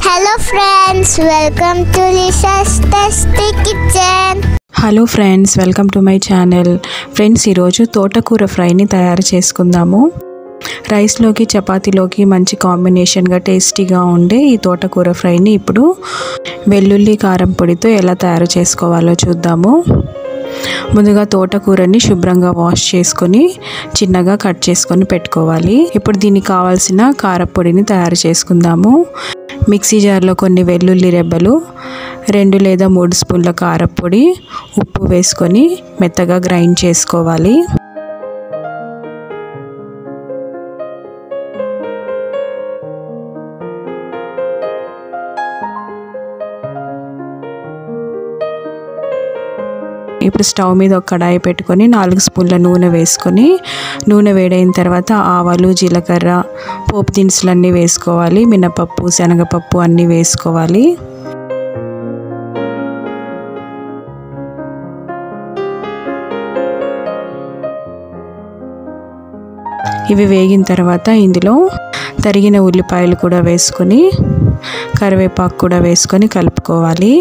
Hello friends, welcome to Lisha's Tasty Kitchen. Hello friends, welcome to my channel. Friends, ఈరోజు తోటకూర ఫ్రైని తయారు చేసుకుందాము. రైస్లోకి చపాతీలోకి మంచి కాంబినేషన్గా టేస్టీగా ఉండే ఈ తోటకూర ఫ్రైని ఇప్పుడు వెల్లుల్లి కారం పొడితో ఎలా తయారు చేసుకోవాలో చూద్దాము. ముందుగా తోటకూరని శుభ్రంగా వాష్ చేసుకొని చిన్నగా కట్ చేసుకొని పెట్టుకోవాలి. ఇప్పుడు దీనికి కావాల్సిన కారపొడిని తయారు చేసుకుందాము. మిక్సీ జార్లో కొన్ని వెల్లుల్లి రెబ్బలు, 2 లేదా 3 స్పూన్ల కారపొడి, ఉప్పు వేసుకొని మెత్తగా గ్రైండ్ చేసుకోవాలి. ఇప్పుడు స్టవ్ మీద ఒక కడాయి పెట్టుకొని 4 స్పూన్ల నూనె వేసుకొని నూనె వేడైన తర్వాత ఆవాలు, జీలకర్ర, పోపు దినుసులన్నీ వేసుకోవాలి. మినపప్పు, శనగపప్పు అన్నీ వేసుకోవాలి. ఇవి వేగిన తర్వాత ఇందులో తరిగిన ఉల్లిపాయలు కూడా వేసుకొని కరివేపాకు కూడా వేసుకొని కలుపుకోవాలి.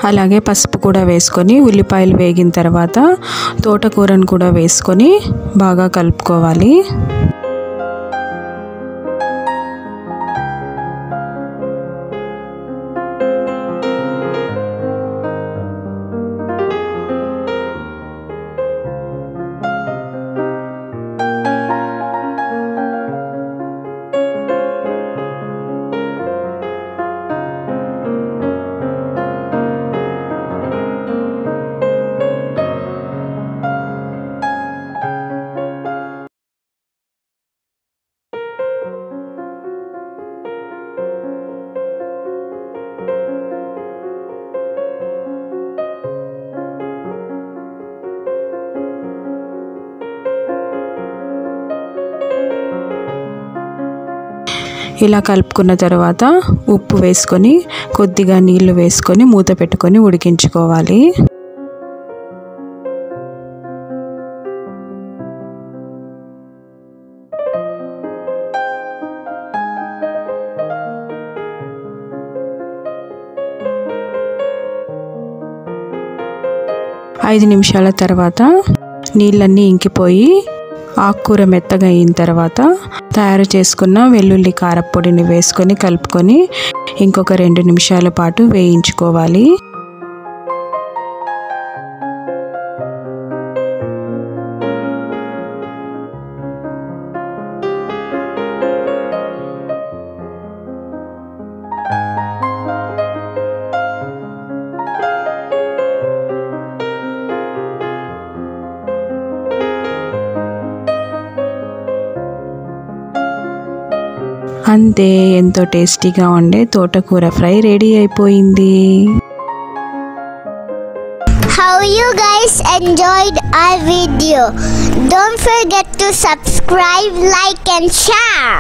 అలాగే పసుపు కూడా వేసుకొని ఉల్లిపాయలు వేగిన తర్వాత తోటకూరను కూడా వేసుకొని బాగా కలుపుకోవాలి. ఇలా కలుపుకున్న తర్వాత ఉప్పు వేసుకొని కొద్దిగా నీళ్లు వేసుకొని మూత పెట్టుకొని ఉడికించుకోవాలి. ఐదు నిమిషాల తర్వాత నీళ్ళన్నీ ఇంకిపోయి ఆకుకూర మెత్తగా అయిన తర్వాత తయారు చేసుకున్న వెల్లుల్లి కారపొడిని వేసుకొని కలుపుకొని ఇంకొక 2 నిమిషాల పాటు వేయించుకోవాలి. అంతే, ఎంతో టేస్టీగా ఉండే తోటకూర ఫ్రై రెడీ అయిపోయింది. How you guys enjoyed our video? Don't forget to subscribe, like and share.